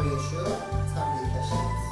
하나님의 주 삶을 얘기하시겠습니다.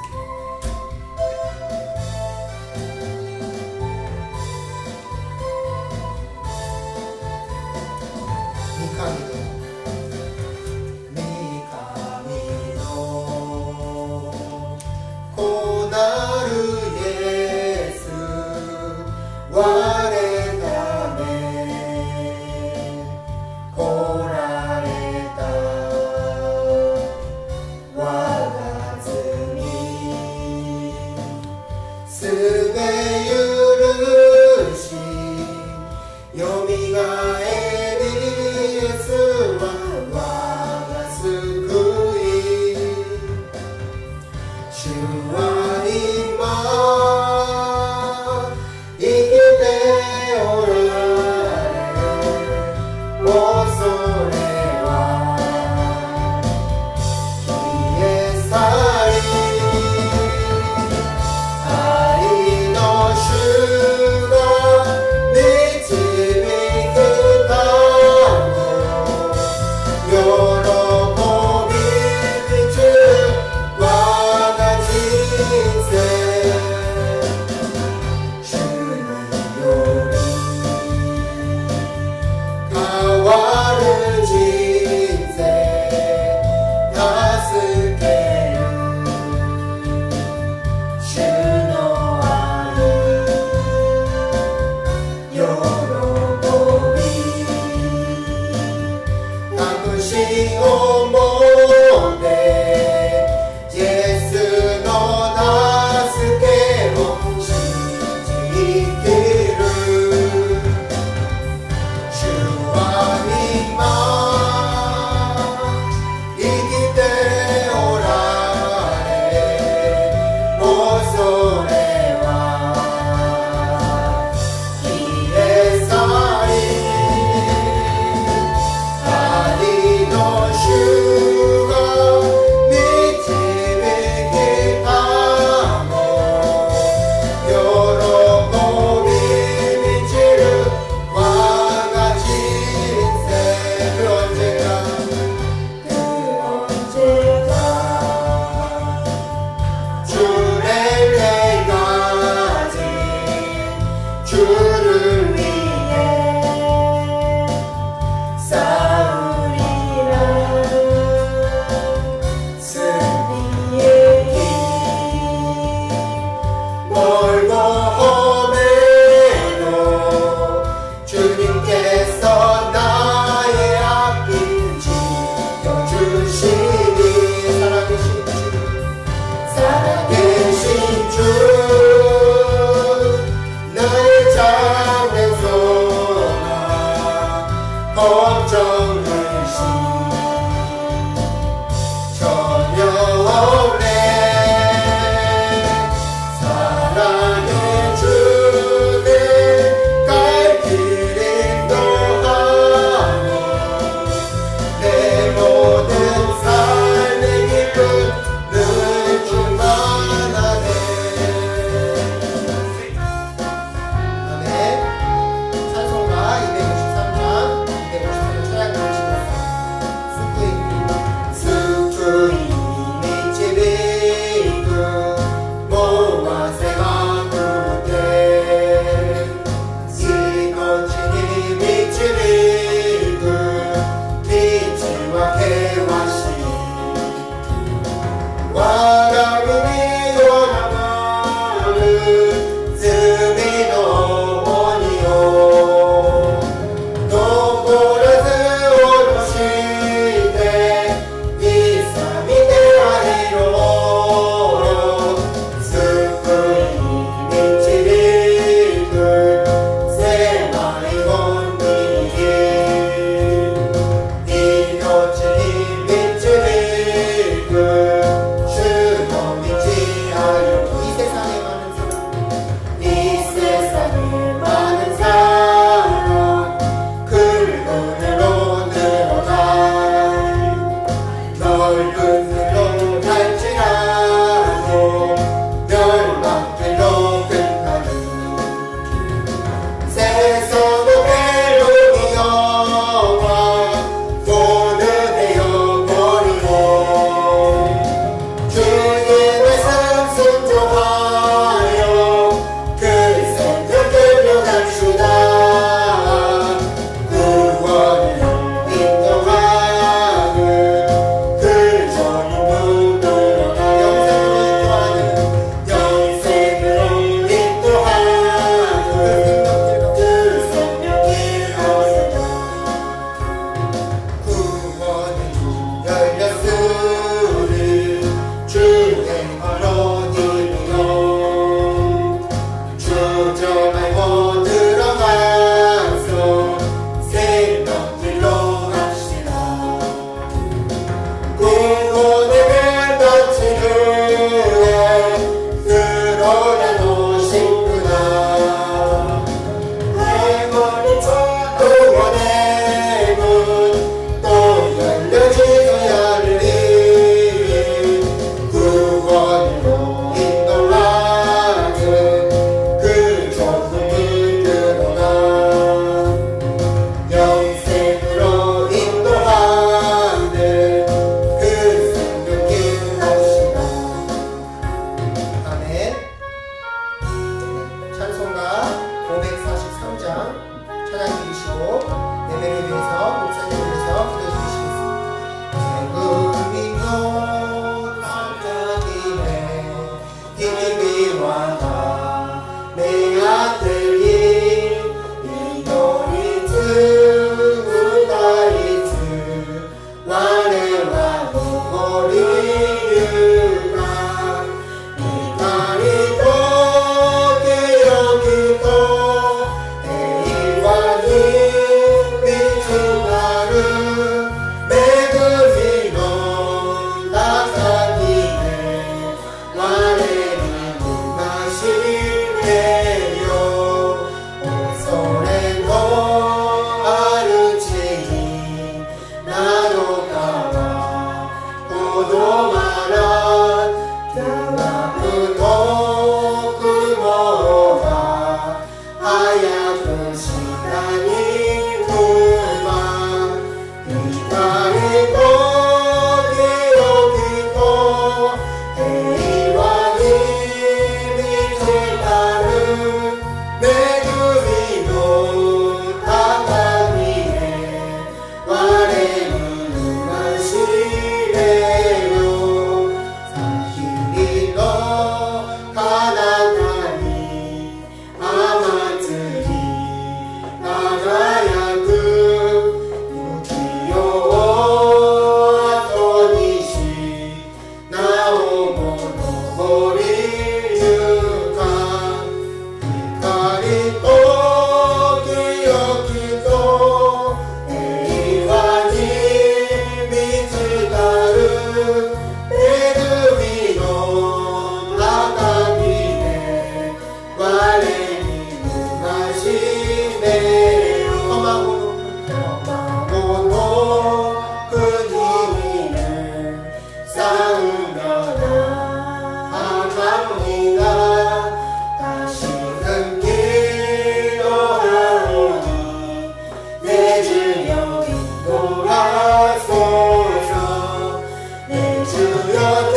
주여 내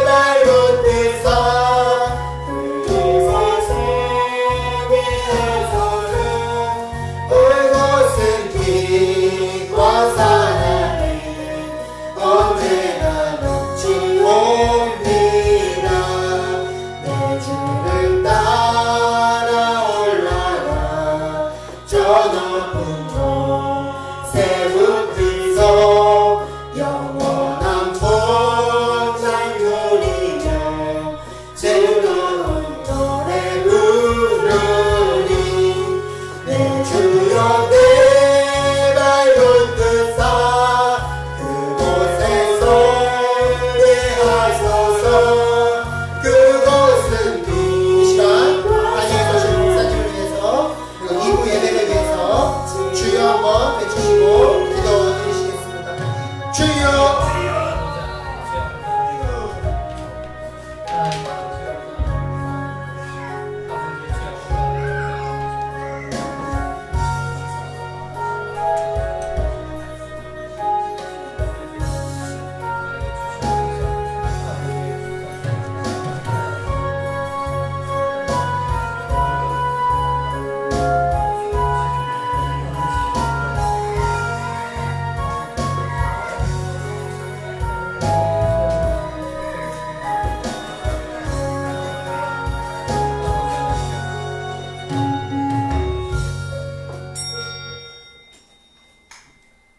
발못해서 그곳에 위에서는 그곳은 빛과 사랑이 언제나 넘치옵니다. 내 주를 따라 올라가 저 높은 곳 세우피소 영원한 본장 누리며 즐거운 노래 부르리. 내 주여 내 발붙드사 그곳에 소리하소서. 그곳은 이 시간 다니엘서 오신 목사님을 위해서 그리고 2부 예배를 위해서 주여 한번 외치시고 기도드리시겠습니다. 주여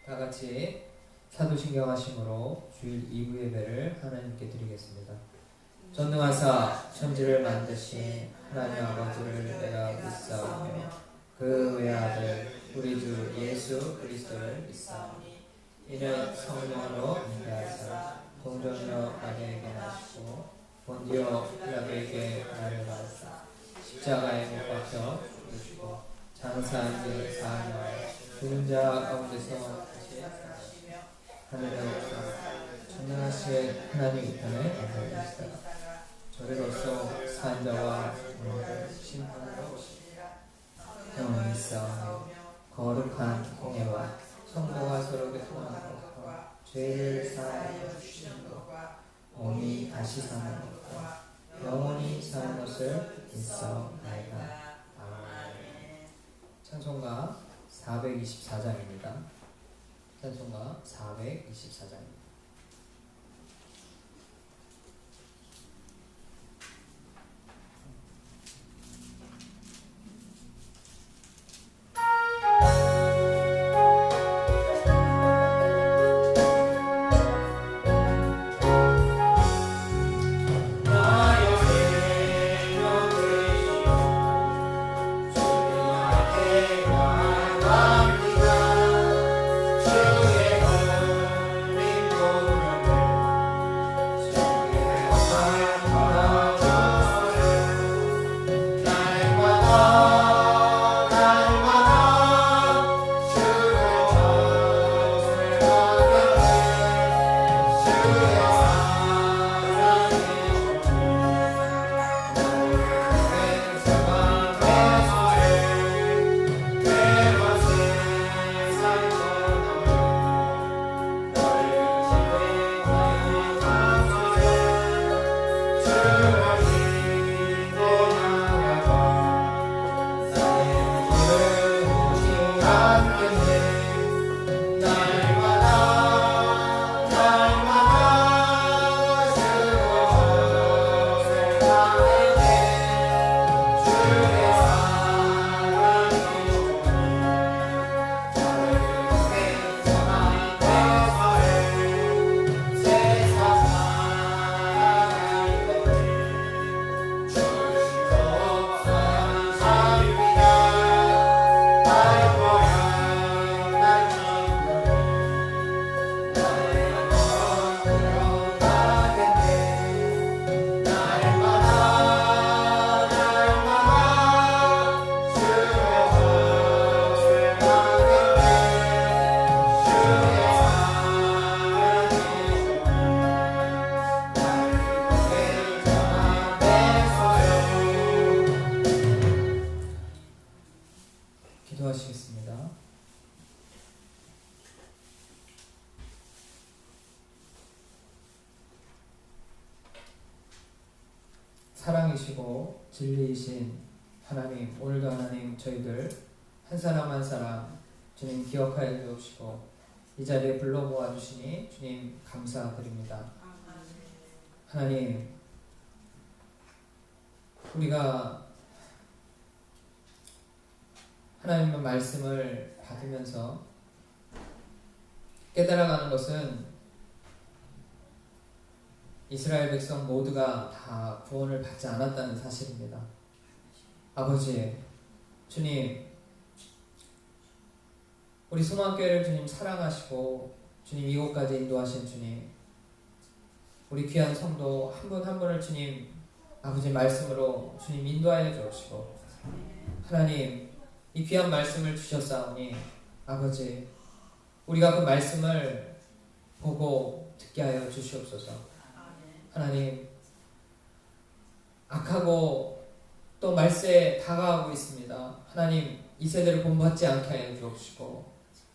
다 같이 사도신경하심으로 주일 2부 예배를 하나님께 드리겠습니다. 전능하사 천지를 만드신 하나님 아버지를 내가 믿사오며 그 외아들 우리 주 예수 그리스도를 믿사오니 이는 성령으로 잉태하사 동정녀 마리아에게 나시고 본디오 빌라도에게 나를 받으사 십자가에 못 박혀 죽으시고 장사한 지 4년 죽은 자 가운데서 다시 살아나시며 하늘에 올라가사 전능하신 하나님 우편에 앉아계시다가 저리로서 산 자와 죽은 심판하러 오시리라. 영원히 싸우며 거룩한 공예와 성도가 서로 교통하는 것과 죄를 사하여 주시는 것과 몸이 다시 사는 것과 영원히 사는 것을 믿사옵나이다. 아멘. 찬송가 424장입니다. 찬송가 424장입니다. 날마다 사랑이시고 진리이신 하나님, 오늘도 하나님 저희들 한 사람 한 사람 주님 기억하여 주옵시고 이 자리에 불러 모아주시니 주님 감사드립니다. 하나님, 우리가 하나님의 말씀을 받으면서 깨달아가는 것은 이스라엘 백성 모두가 다 구원을 받지 않았다는 사실입니다. 아버지, 주님, 우리 소망교회를 주님 사랑하시고 주님 이곳까지 인도하신 주님, 우리 귀한 성도 한 분 한 분을 주님 아버지 말씀으로 주님 인도하여 주옵시고 하나님, 이 귀한 말씀을 주셨사오니 아버지, 우리가 그 말씀을 보고 듣게 하여 주시옵소서. 하나님, 악하고 또 말세에 다가가고 있습니다. 하나님, 이 세대를 본받지 않게 하여 주옵시고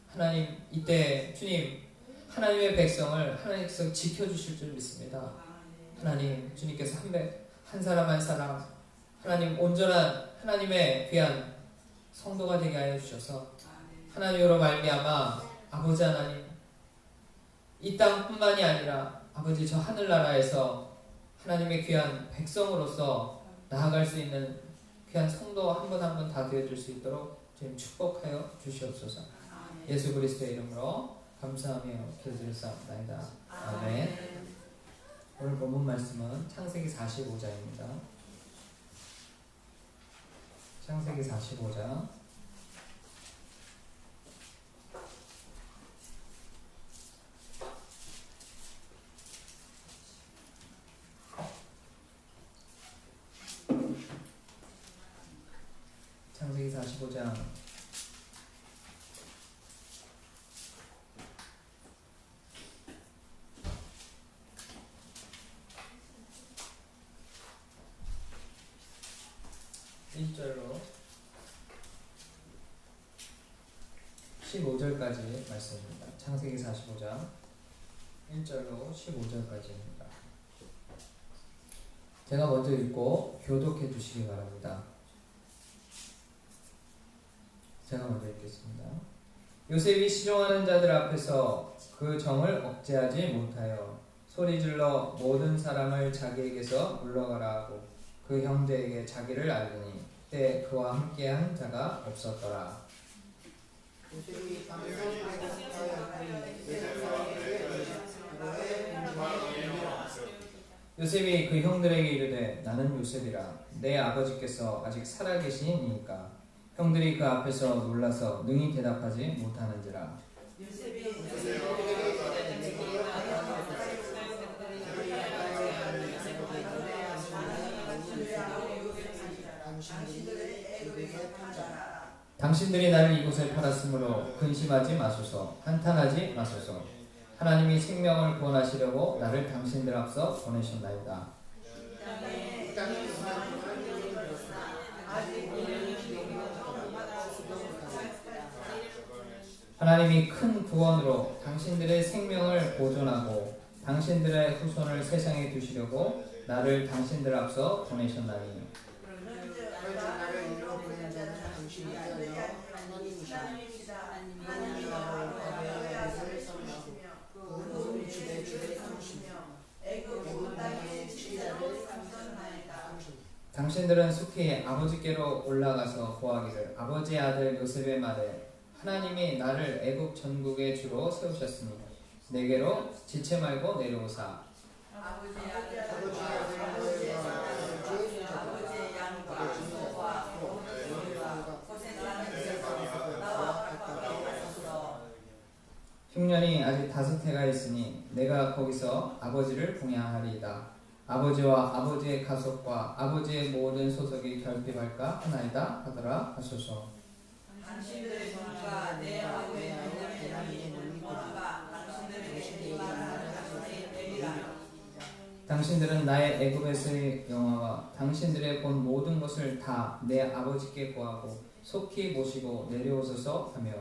하나님, 이때 주님 하나님의 백성을 하나님께서 지켜주실 줄 믿습니다. 하나님, 주님께서 한 사람 한 사람 하나님 온전한 하나님의 귀한 성도가 되게 하여 주셔서 하나님으로 말미암아 아버지 하나님, 이 땅뿐만이 아니라 아버지 저 하늘나라에서 하나님의 귀한 백성으로서 나아갈 수 있는 귀한 성도 한 분 한 분 다 되어줄 수 있도록 주님 축복하여 주시옵소서. 예수 그리스도의 이름으로 감사하며 기도드렸사옵나이다. 아멘. 오늘 본문 말씀은 창세기 45장입니다. 창세기 45장 창세기 45장 1절로 15절까지 말씀입니다. 창세기 45장 1절로 15절까지입니다. 제가 먼저 읽고 교독해 주시기 바랍니다. 제가 먼저 읽겠습니다. 요셉이 시종하는 자들 앞에서 그 정을 억제하지 못하여 소리질러 모든 사람을 자기에게서 물러가라 하고 그 형제에게 자기를 알더니 그때 그와 함께한 자가 없었더라. 요셉이 그 형들에게 이르되 나는 요셉이라. 내 아버지께서 아직 살아계시니까 형들이 그 앞에서 놀라서 능히 대답하지 못하는지라. 당신들이 나를 이곳에 팔았으므로 근심하지 마소서, 한탄하지 마소서. 하나님이 생명을 구원하시려고 나를 당신들 앞서 보내셨나이다. 하나님이 큰 구원으로 당신들의 생명을 보존하고 당신들의 후손을 세상에 두시려고 나를 당신들 앞서 보내셨나니 당신들은 속히 아버지께로 올라가서 고하기를 아버지의 아들 요셉의 말에 하나님이 나를 애굽 전국의 주로 세우셨습니다. 내게로 지체 말고 내려오사. 흉년이 아직 5해가 있으니 내가 거기서 아버지를 공양하리이다. 아버지와 아버지의 가족과 아버지의 모든 소속이 결핍할까 하나이다 하더라 하소서. 당신들의 종과 내 아버지의 하나님을 원하가 당신들에게 말하는 되리라. 당신들은 나의 애굽에서의 영화와 당신들의 본 모든 것을 다 내 아버지께 구하고 속히 모시고 내려오소서 하며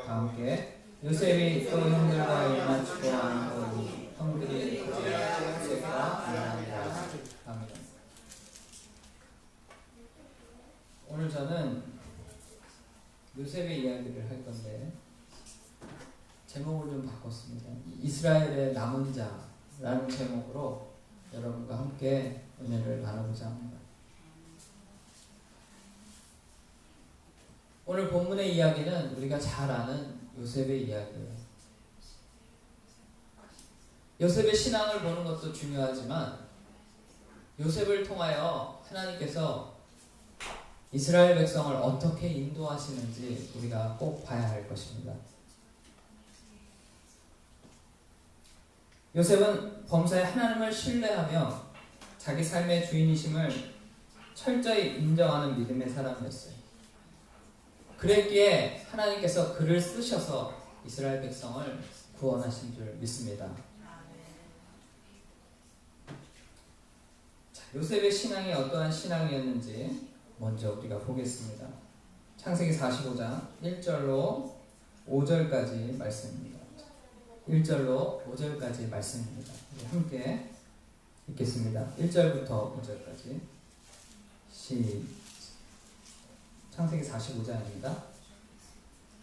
다 함께 요셉이 또 형들과 일맞추고 하는 거니 형들이 요셉과 만납니다. 아멘. 오늘 저는 요셉의 이야기를 할 건데 제목을 좀 바꿨습니다. 이스라엘의 남은 자라는 제목으로 여러분과 함께 은혜를 나누고자 합니다. 오늘 본문의 이야기는 우리가 잘 아는 요셉의 이야기예요. 요셉의 신앙을 보는 것도 중요하지만 요셉을 통하여 하나님께서 이스라엘 백성을 어떻게 인도하시는지 우리가 꼭 봐야 할 것입니다. 요셉은 범사에 하나님을 신뢰하며 자기 삶의 주인이심을 철저히 인정하는 믿음의 사람이었어요. 그랬기에 하나님께서 그를 쓰셔서 이스라엘 백성을 구원하신 줄 믿습니다. 자, 요셉의 신앙이 어떠한 신앙이었는지 먼저 우리가 보겠습니다. 창세기 45장 1절로 5절까지 말씀입니다. 1절로 5절까지 말씀입니다. 함께 읽겠습니다. 1절부터 5절까지 창세기 45장입니다.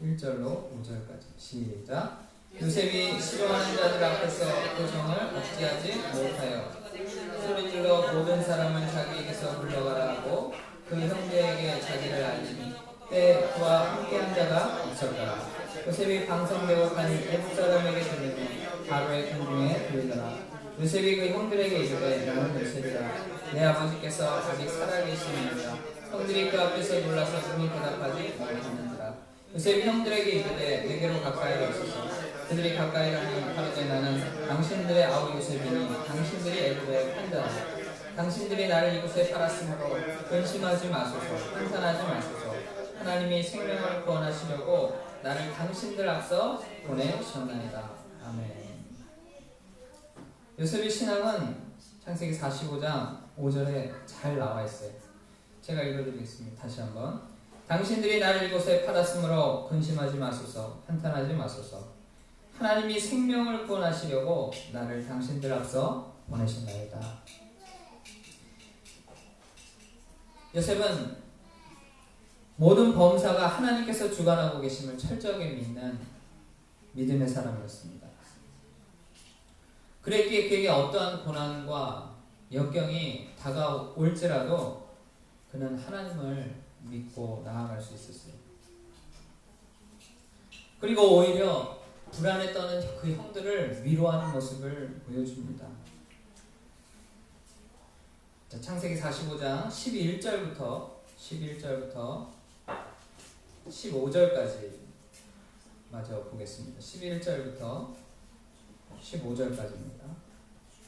1절로 5절까지 시작. 요셉이 싫어하는 자들 앞에서 그 정을 억제하지 못하여 소리질러 모든 사람을 자기에게서 물러가라 하고 그 형제에게 자기를 알리니 때에 그와 함께한 자가 있었더라. 요셉이 방성되고 간 애국 사람에게 들리니 바로의 궁중에 들리더라. 요셉이 그 형들에게 이르되 나는 요셉이라. 내 아버지께서 아직 살아계시느니라. 형들이 그 앞에서 놀라서 능히 대답하지 못하는지라. 요셉이 형들에게 이르되 내게로 가까이 오소서. 그들이 가까이 가니 하루에 나는 당신들의 아우 요셉이니 당신들이 애굽의 판자라. 당신들이 나를 이곳에 팔았으므로 근심하지 마소서. 한탄하지 마소서. 하나님이 생명을 구원하시려고 나를 당신들 앞서 보내셨나이다. 아멘. 요셉의 신앙은 창세기 45장 5절에 잘 나와 있어요. 제가 읽어드리겠습니다. 다시 한번. 당신들이 나를 이곳에 팔았으므로 근심하지 마소서. 한탄하지 마소서. 하나님이 생명을 구원하시려고 나를 당신들 앞서 보내셨나이다. 요셉은 모든 범사가 하나님께서 주관하고 계심을 철저하게 믿는 믿음의 사람이었습니다. 그랬기에 그에게 어떠한 고난과 역경이 다가올지라도 그는 하나님을 믿고 나아갈 수 있었어요. 그리고 오히려 불안에 떠는 그 형들을 위로하는 모습을 보여줍니다. 자, 창세기 45장 11절부터 15절까지 마저 보겠습니다. 11절부터 15절까지입니다.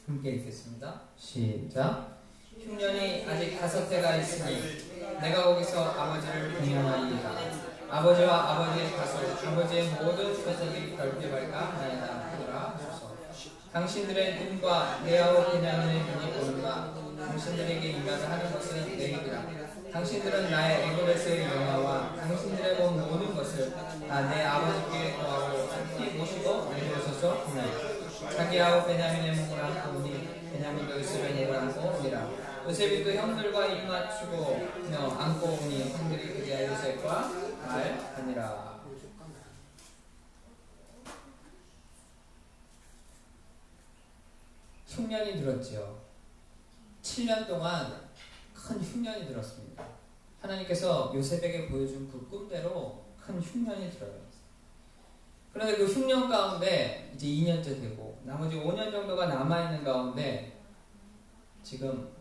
함께 읽겠습니다. 시작. 흉년이 아직 5해가 있으니 내가 거기서 아버지를 공양하리이다. 아버지와 아버지의 가족, 아버지의 모든 자손이 결핍할까 하나이다 하노라 하소서. 당신들의 눈과 내 아우 베냐민의 눈이 보는가. 당신들에게 임하게 하는 것은 내 입이라. 당신들은 나의 애굽에서의 영화와 당신들의 본 모든 것을 다 내 아버지께 구하고 특히 모시고 내려오소서 하며 자기 아우 베냐민의 목을 안고 오니 베냐민도 요셉의 목을 안고 오니라. 요셉이 그 형들과 입맞추고 안고 오니 형들이 그리하여 요셉과 말하니라. 흉년이 들었지요. 7년 동안 큰 흉년이 들었습니다. 하나님께서 요셉에게 보여준 그 꿈대로 큰 흉년이 들어요. 그런데 그 흉년 가운데 이제 2년째 되고 나머지 5년 정도가 남아있는 가운데 지금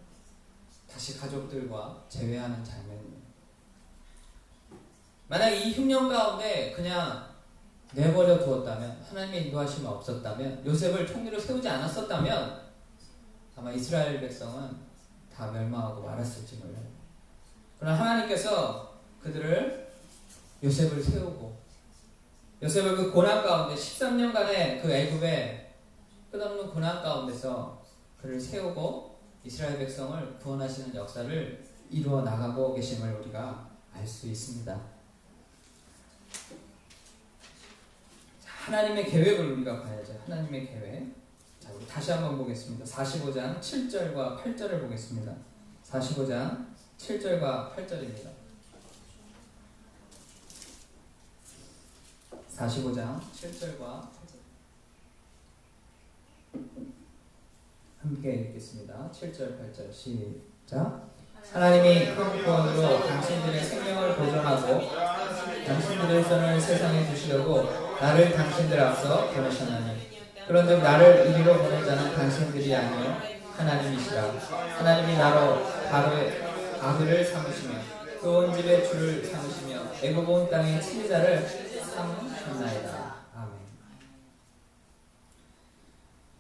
다시 가족들과 재회하는 장면이에요. 만약 이 흉년 가운데 그냥 내버려 두었다면, 하나님의 인도하심이 없었다면, 요셉을 총리로 세우지 않았었다면 아마 이스라엘 백성은 다 멸망하고 말았을지 몰라요. 그러나 하나님께서 그들을 요셉을 세우고 요셉을 그 고난 가운데 13년간의 그 애굽의 끝없는 고난 가운데서 그를 세우고 이스라엘 백성을 구원하시는 역사를 이루어 나가고 계심을 우리가 알 수 있습니다. 하나님의 계획을 우리가 봐야죠. 하나님의 계획. 자, 우리 다시 한번 보겠습니다. 45장 7절과 8절을 보겠습니다. 45장 7절과 8절입니다. 45장 7절과 8절. 함께 읽겠습니다. 7절 8절 시작. 하나님이 큰 구원으로 당신들의 생명을 보존하고 당신들의 선을 세상에 주시려고 나를 당신들 앞서 보내셨나니 그런즉 나를 이리로 보낸 자는 당신들이 아니요 하나님이시라. 하나님이 나로 바로의 아들을 삼으시며 그 온 집의 주를 삼으시며 애굽 온 땅의 치리자를 삼으셨나이다. 아멘.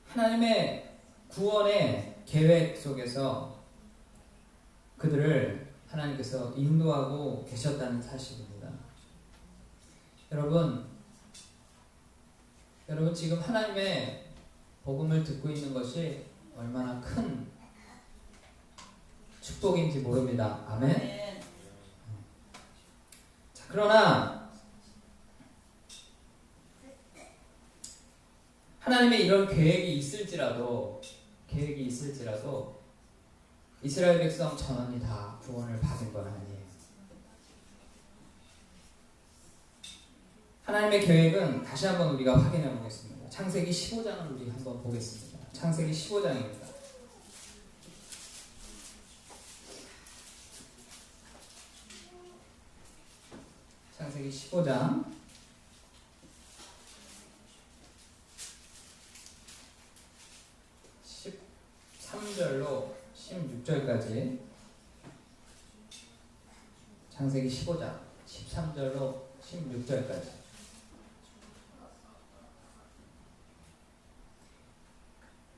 하나님의 구원의 계획 속에서 그들을 하나님께서 인도하고 계셨다는 사실입니다. 여러분 지금 하나님의 복음을 듣고 있는 것이 얼마나 큰 축복인지 모릅니다. 아멘. 자, 그러나 하나님의 이런 계획이 있을지라도 이스라엘 백성 전원이 다 구원을 받은 건 아니에요. 하나님의 계획은 다시 한번 우리가 확인해 보겠습니다. 창세기 15장을 우리 한번 보겠습니다. 창세기 15장입니다. 창세기 15장 13절로 16절까지 창세기 15장 13절로 16절까지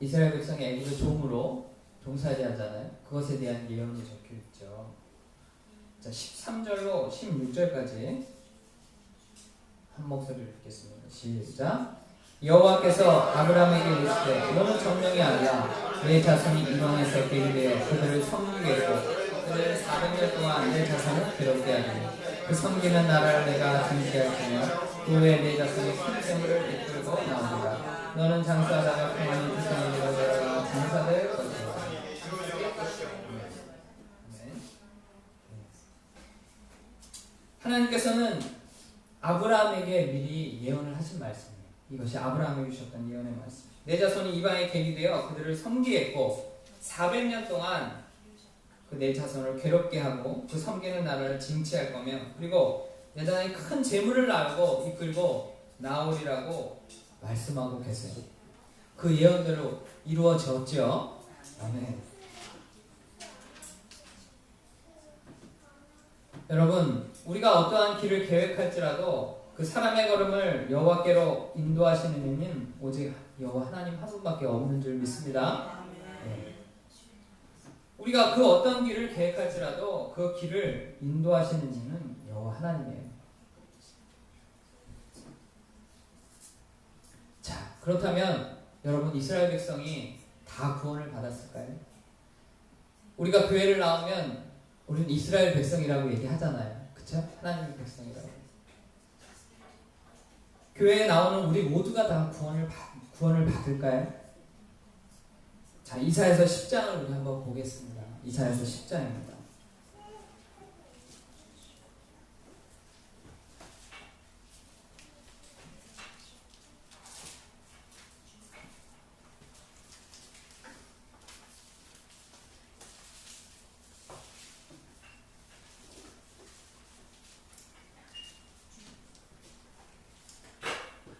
이스라엘 백성이 애굽의 종으로 종살이하잖아요. 그것에 대한 예언이 적혀 있죠. 자, 13절로 16절까지 한 목소리를 읽겠습니다. 시작. 여호와께서 아브라함에게 이르시되 너는 정령이 아니라 내 자손이 이방에서 계기되어 그들을 섬기겠고 그들을 400년 동안 내 자손을 괴롭게 하리니 그 섬기는 나라를 내가 징계할 테며 그 후에 내 자손이 큰 재물을 이끌고 나오리라. 너는 장사하다가 그만이 두성이 되어져라 장사될 것이라. 하나님께서는 아브라함에게 미리 예언을 하신 말씀이에요. 이것이 아브라함에게 주셨던 예언의 말씀. 내 자손이 이방에 계기되어 그들을 섬기겠고 400년 동안 그 내 자손을 괴롭게 하고 그 섬기는 나라를 징치할 거며 그리고 내 자손이 큰 재물을 나르고 이끌고 나오리라고 말씀하고 계세요. 그 예언대로 이루어졌죠. 아멘. 여러분, 우리가 어떠한 길을 계획할지라도 그 사람의 걸음을 여호와께로 인도하시는 이는 오직 여호와 하나님 한 분밖에 없는 줄 믿습니다. 네. 우리가 그 어떤 길을 계획할지라도 그 길을 인도하시는 이는 여호와 하나님이에요. 자, 그렇다면 여러분 이스라엘 백성이 다 구원을 받았을까요? 우리가 교회를 나오면 우리는 이스라엘 백성이라고 얘기하잖아요. 그쵸? 하나님의 백성이라고. 교회에 나오는 우리 모두가 다 구원을 받을까요? 자, 이사야서 10장을 우리 한번 보겠습니다. 이사야서 10장입니다.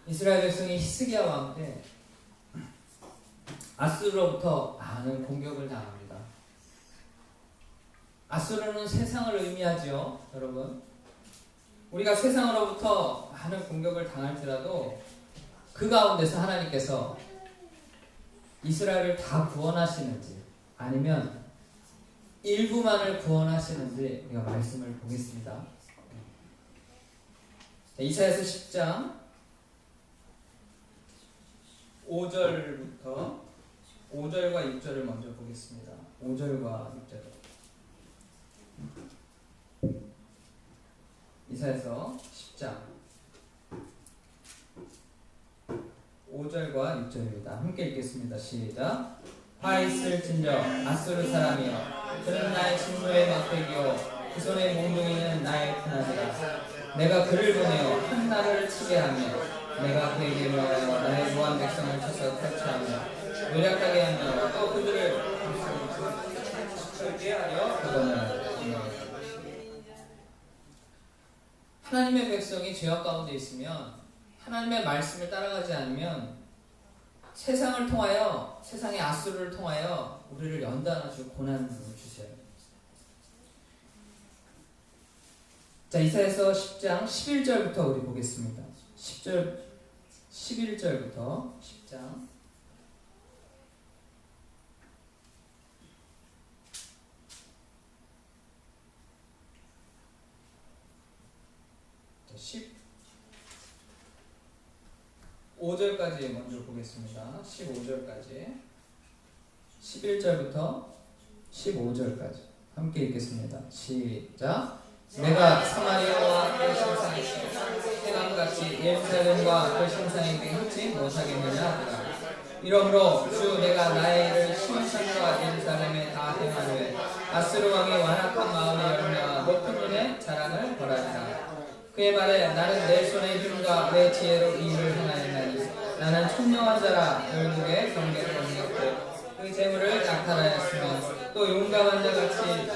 이스라엘 백성이 히스기야 왕 때 아수르로부터 많은 공격을 당합니다. 아수르는 세상을 의미하죠, 여러분. 우리가 세상으로부터 많은 공격을 당할지라도 그 가운데서 하나님께서 이스라엘을 다 구원하시는지 아니면 일부만을 구원하시는지 우리가 말씀을 보겠습니다. 이사야서 10장 5절과 6절을 먼저 보겠습니다. 5절과 6절. 이사야서 10장 5절과 6절입니다. 함께 읽겠습니다. 시작. 화 있을진저 아수르 사람이여 그는 나의 진노의 막대기요 그 손의 몽둥이는 나의 편하니라. 내가 그를 보내어 한 나라를 치게 하며 내가 그에게 명하여 나의 무한 백성을 쳐서 탈취하며 노력하게 하며 또 그들을 절게 하려 그거는 하나님의 백성이 죄악 가운데 있으면 하나님의 말씀을 따라가지 않으면 세상을 통하여 세상의 아수르를 통하여 우리를 연단하시고 고난을 주세요. 자, 이사야서 10장 11절부터 우리 보겠습니다. 11절부터 10장 15절까지 먼저 보겠습니다. 15절까지 11절부터 15절까지 함께 읽겠습니다. 시작. 내가 사마리아와 그 신상이 해감같이 예루살렘과 그 신상에게 흠지 못하겠느냐 하더라. 이러므로 주 내가 나의 일을 시온산과 예루살렘에 다 행하되 아스루 왕의 완악한 마음의 열매와 높은 눈의 자랑을 벌하리라. 그의 말에 나는 내 손의 힘과 내 지혜로 이 일을 행하였나니 나는 총명한 자라 결국에 경계를 넘겼고 그 재물을 나타나였으며 또 용감한 자같이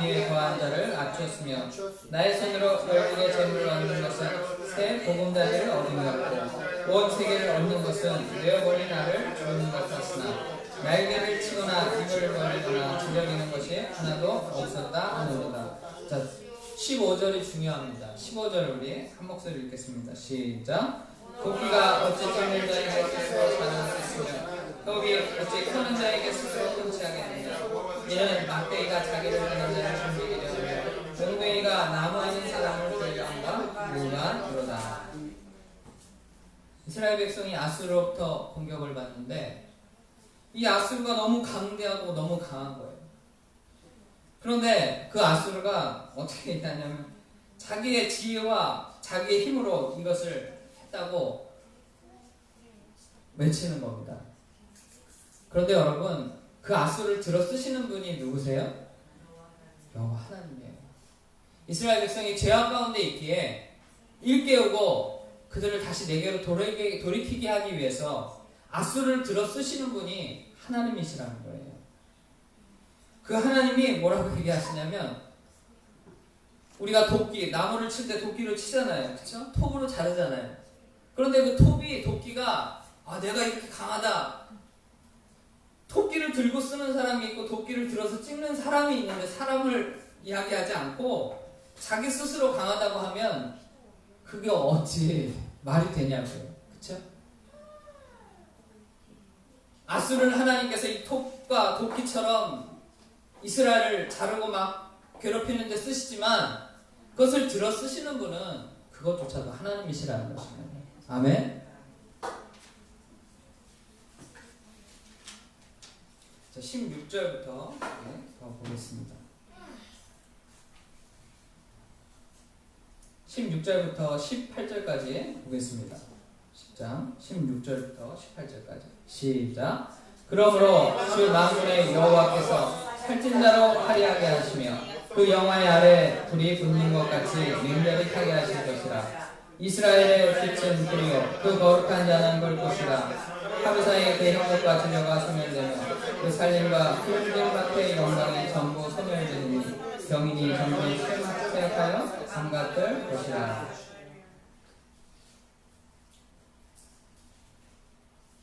위에 거한 자를 낮췄으며 나의 손으로 결국에 재물을 얻는 것은 새 보금자리를 얻음이었고 온 세계를 얻는 것은 내어버린 나를 주는 것 같으나 날개를 치거나 입을 벌리거나 지저귀는 것이 하나도 없었다 하는도다. 자, 15절이 중요합니다. 15절 우리 한 목소리 읽겠습니다. 시작. 도끼가 어찌 쫓는 자에게 스스로 자랑하겠으며 톱이 어찌 켜는 자에게 스스로 통치하겠느냐. 이는 막대기가 자기를 하는 자를 숨기려 하며 몽둥이가 나무하는 사람을 들려한다. 무가 그러다. 이스라엘 백성이 아수르로부터 공격을 받는데 이 아수르가 너무 강대하고 너무 강한 거예요. 그런데 그 아수르가 어떻게 했냐면 자기의 지혜와 자기의 힘으로 이것을 했다고 외치는 겁니다. 그런데 여러분, 그 아수르를 들어 쓰시는 분이 누구세요? 여호와 하나님이에요. 이스라엘 백성이 죄악 가운데 있기에 일깨우고 그들을 다시 내게로 돌이키게 하기 위해서 아수르를 들어 쓰시는 분이 하나님이시라는 거예요. 그 하나님이 뭐라고 얘기하시냐면 우리가 도끼, 나무를 칠 때 도끼로 치잖아요. 그렇죠? 톱으로 자르잖아요. 그런데 그 도끼가 내가 이렇게 강하다. 도끼를 들고 쓰는 사람이 있고 도끼를 들어서 찍는 사람이 있는데 사람을 이야기하지 않고 자기 스스로 강하다고 하면 그게 어찌 말이 되냐고요. 그렇죠? 아수르는 하나님께서 이 톱과 도끼처럼 이스라엘을 자르고 막 괴롭히는 데 쓰시지만 그것을 들어 쓰시는 분은 그것조차도 하나님이시라는 것입니다. 아멘. 자, 16절부터 더 보겠습니다. 16절부터 18절까지 보겠습니다. 10장 16절부터 18절까지 시작. 그러므로 주 만군의 여호와께서 살찐 자로 화려하게 하시며 그 영화의 아래 불이 붙는 것 같이 맹렬히 타게 하실 것이라. 이스라엘의 빛은 불이요 그 거룩한 자는 불꽃이라. 하루 사이에 그 행복과 진료가 소멸되며 그 살림과 푸른 밭의 영광이 전부 소멸되니 병인이 전부 쇠약하여 감각될 것이라.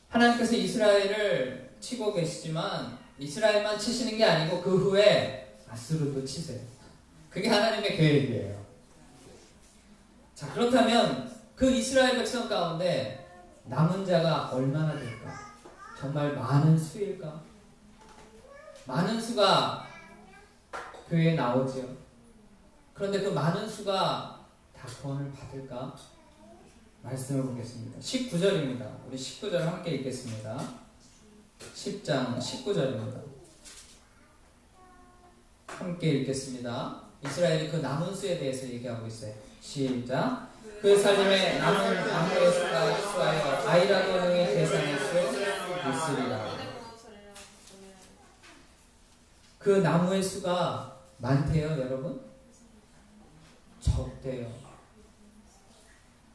하나님께서 이스라엘을 치고 계시지만 이스라엘만 치시는 게 아니고 그 후에 아수르도 치세요. 그게 하나님의 계획이에요. 자, 그렇다면 그 이스라엘 백성 가운데 남은 자가 얼마나 될까? 정말 많은 수일까? 많은 수가 교회에 나오지요. 그런데 그 많은 수가 다 구원을 받을까? 말씀을 보겠습니다. 19절입니다. 우리 19절 함께 읽겠습니다. 10장 19절입니다. 함께 읽겠습니다. 이스라엘이 그 남은 수에 대해서 얘기하고 있어요. 시작. 그 살림에 남은 나무의 수가 수하여 아이라도 능히 그 나무의 수가 많대요, 여러분? 적대요.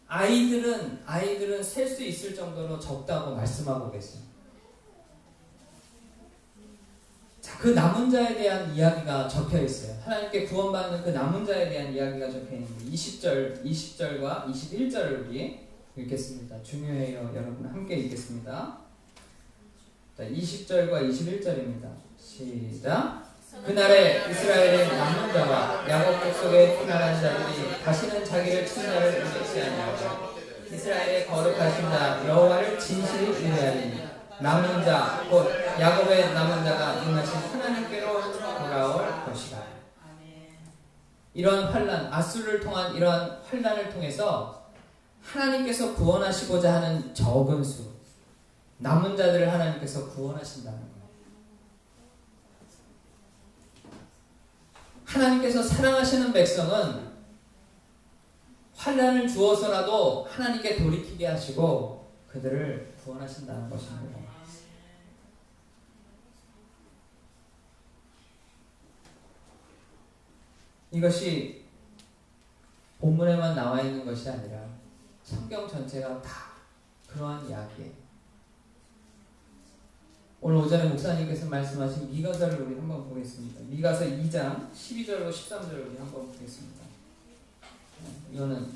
아이들은 셀 수 있을 정도로 적다고 말씀하고 계세요. 자, 그 남은 자에 대한 이야기가 적혀 있어요. 하나님께 구원받는 그 남은 자에 대한 이야기가 적혀 있는데 20절과 21절을 우리 읽겠습니다. 중요해요. 여러분 함께 읽겠습니다. 자, 20절과 21절입니다. 시작. 그날에 이스라엘의 남은 자와 야곱 족속의 피난한 자들이 다시는 자기를 친자를 의뢰치 아니하고 이스라엘의 거룩하신 자 여호와를 진실히 의뢰하리니 남은 자 곧 야곱의 남은 자가 임하신 하나님께로 돌아올 것이다. 이러한 환난, 아수르를 통한 이러한 환난을 통해서 하나님께서 구원하시고자 하는 적은 수, 남은 자들을 하나님께서 구원하신다는 거예요. 하나님께서 사랑하시는 백성은 환난을 주어서라도 하나님께 돌이키게 하시고 그들을 구원하신다는 것입니다. 이것이 본문에만 나와 있는 것이 아니라 성경 전체가 다 그러한 이야기예요. 오늘 오전에 목사님께서 말씀하신 미가서를 우리 한번 보겠습니다. 미가서 2장 12절로 13절을 우리 한번 보겠습니다. 이거는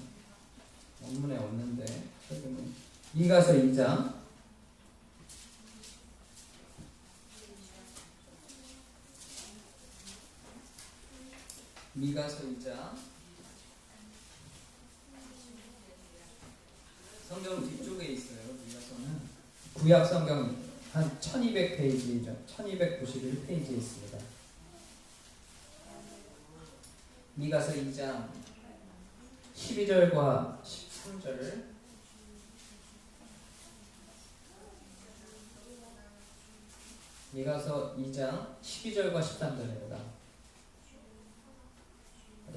원문에 없는데 미가서 2장 성경 뒤쪽에 있어요. 미가서는 구약 성경 한 1200페이지죠. 1291페이지에 있습니다. 미가서 2장 12절과 13절을 미가서 2장 12절과 13절입니다.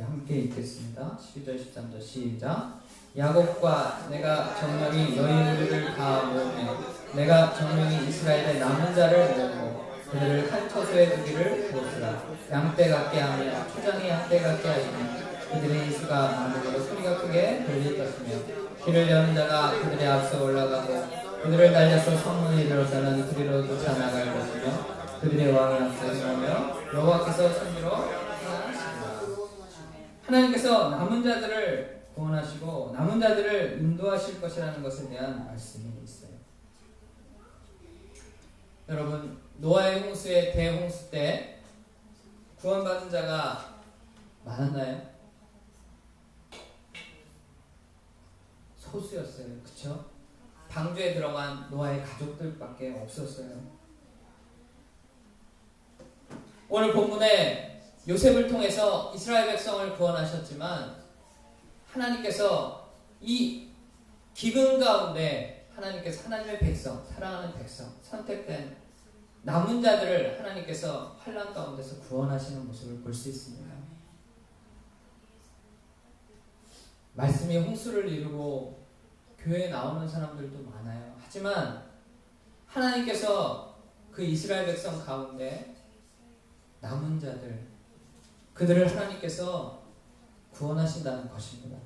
함께 읽겠습니다. 12절 13절 시작. 야곱과 내가 정령이 너희들을 다 모으며 내가 정령이 이스라엘의 남은 자를 모으고 그들을 한 처소에 두기를 보으라. 양떼 같게 하며 초장이 양떼 같게 하시니 그들의 인수가 많음으로 소리가 크게 들릴 것이며 길을 여는 자가 그들의 앞서 올라가고 그들을 날려서 성문에 이르러서는 그리로 쫓아나갈 것이며 그들의 왕이 앞서 행하며 여호와께서 승리로 하나님께서 남은 자들을 구원하시고 남은 자들을 인도하실 것이라는 것에 대한 말씀이 있어요. 여러분, 노아의 홍수의 대홍수 때 구원받은 자가 많았나요? 소수였어요. 그쵸? 방주에 들어간 노아의 가족들밖에 없었어요. 오늘 본문에 요셉을 통해서 이스라엘 백성을 구원하셨지만 하나님께서 이 기근 가운데 하나님께서 하나님의 백성, 사랑하는 백성, 선택된 남은 자들을 하나님께서 환난 가운데서 구원하시는 모습을 볼 수 있습니다. 말씀이 홍수를 이루고 교회에 나오는 사람들도 많아요. 하지만 하나님께서 그 이스라엘 백성 가운데 남은 자들, 그들을 하나님께서 구원하신다는 것입니다.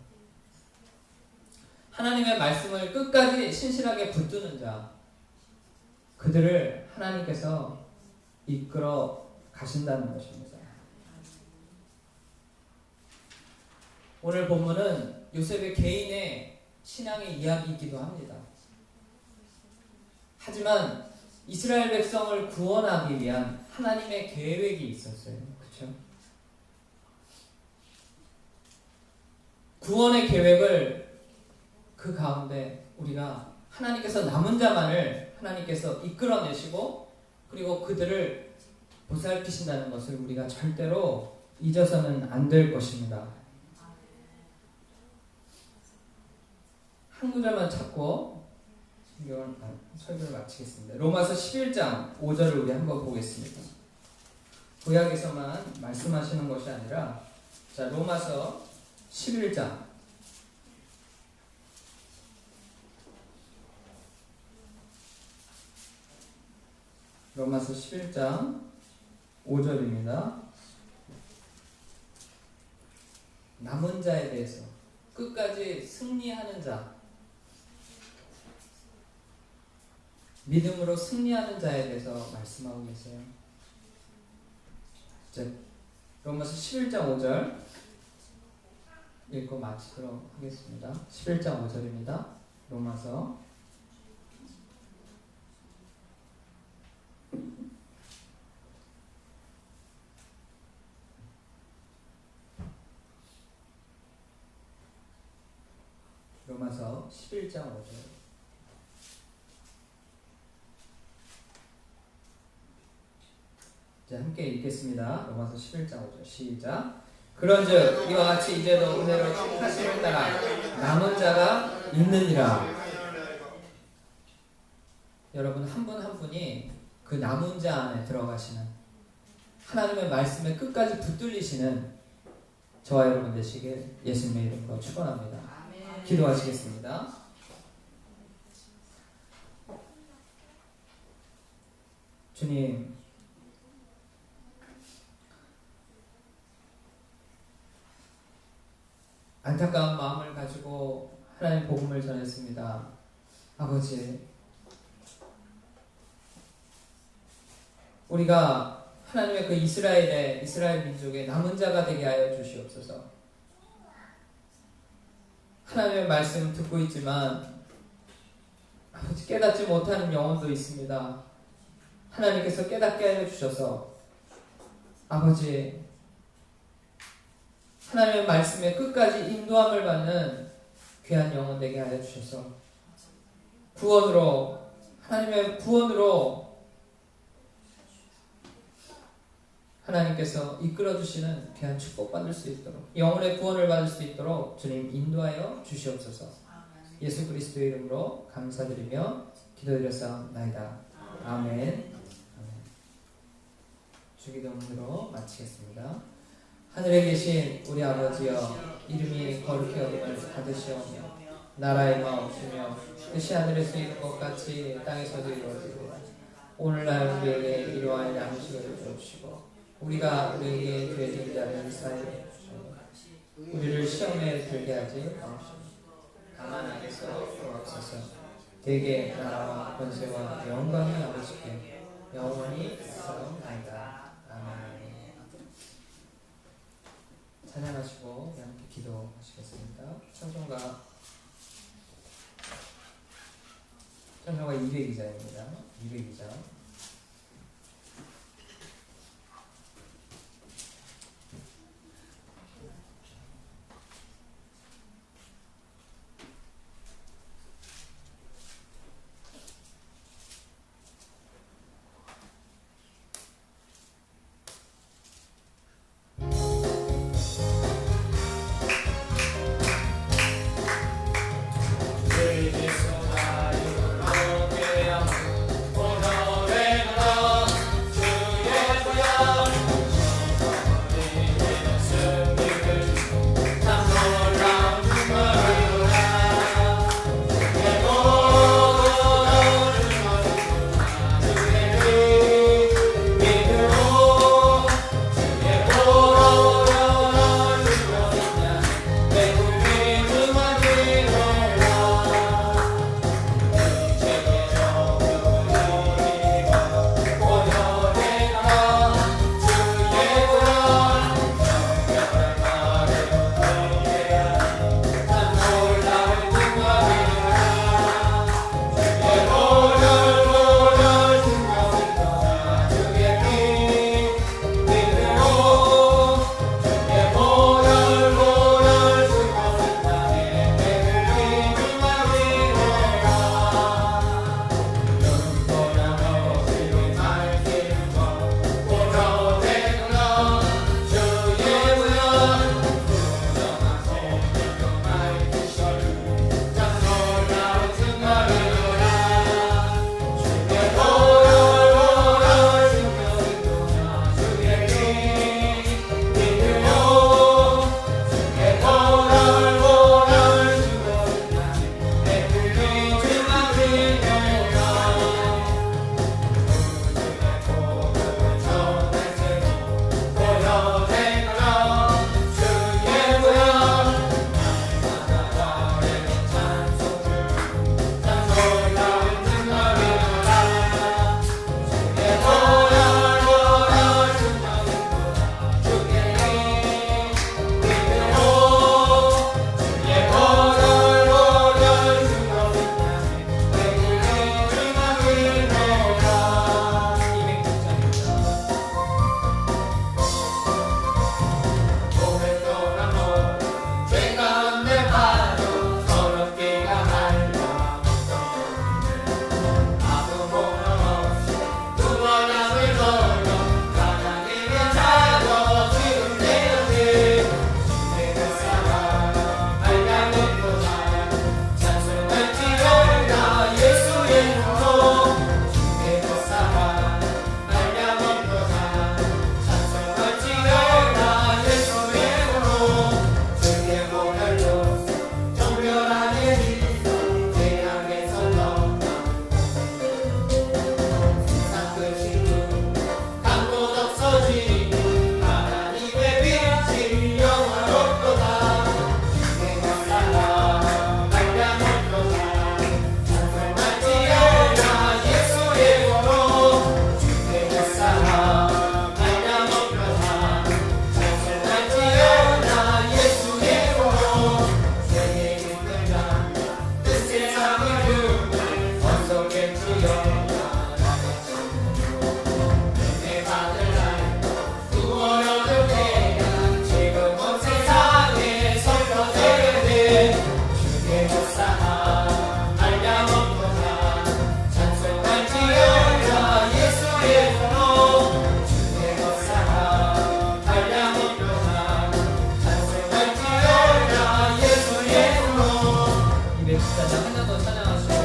하나님의 말씀을 끝까지 신실하게 붙드는 자, 그들을 하나님께서 이끌어 가신다는 것입니다. 오늘 본문은 요셉의 개인의 신앙의 이야기이기도 합니다. 하지만 이스라엘 백성을 구원하기 위한 하나님의 계획이 있었어요. 그렇죠? 구원의 계획을 그 가운데 우리가 하나님께서 남은 자만을 하나님께서 이끌어내시고 그리고 그들을 보살피신다는 것을 우리가 절대로 잊어서는 안 될 것입니다. 한 구절만 찾고 설교를 마치겠습니다. 로마서 11장 5절을 우리 한번 보겠습니다. 구약에서만 말씀하시는 것이 아니라 자, 로마서 11장 로마서 11장 5절입니다. 남은 자에 대해서 끝까지 승리하는 자, 믿음으로 승리하는 자에 대해서 말씀하고 계세요. 이제 로마서 11장 5절 읽고 마치도록 하겠습니다. 11장 5절입니다. 로마서 로마서 11장 5절. 이제 함께 읽겠습니다. 로마서 11장 5절 시작. 그런즉 이와 같이 이제도 은혜로 택하심을 따라 남은 자가 있느니라. 여러분 한 분 한 분이 그 남은 자 안에 들어가시는 하나님의 말씀에 끝까지 붙들리시는 저와 여러분 되시길 예수님의 이름으로 축원합니다. 기도하시겠습니다. 주님, 안타까운 마음을 가지고 하나님 복음을 전했습니다. 아버지, 우리가 하나님의 그 이스라엘 민족의 남은 자가 되게 하여 주시옵소서. 하나님의 말씀을 듣고 있지만 아버지 깨닫지 못하는 영혼도 있습니다. 하나님께서 깨닫게 하여 주셔서 아버지 하나님의 말씀에 끝까지 인도함을 받는 귀한 영혼 되게 하여 주셔서 하나님의 구원으로 하나님께서 이끌어주시는 귀한 축복받을 수 있도록 영혼의 구원을 받을 수 있도록 주님 인도하여 주시옵소서. 예수 그리스도의 이름으로 감사드리며 기도드렸사옵나이다. 아멘. 주기도문으로 마치겠습니다. 하늘에 계신 우리 아버지여, 이름이 거룩히 여김을 받으시오며 나라의 마옵시며 뜻이 하늘에서 이룬 것 같이 땅에서도 이루어지고 오늘날 우리에게 일용할 양식을 주옵시고 우리가 우리에게 죄진 자를 사하여 주시고 우리를 시험에 들게 하지 마옵시고 다만 악에서 구하옵소서. 대개 나라와 권세와 영광이 아버지께 영원히 있사옵나이다. 아멘. 찬양하시고 함께 기도하시겠습니다. 찬송가 200기자입니다. 200기자. 오늘의 기도드리겠습니다. 한 장 더 찬양하시고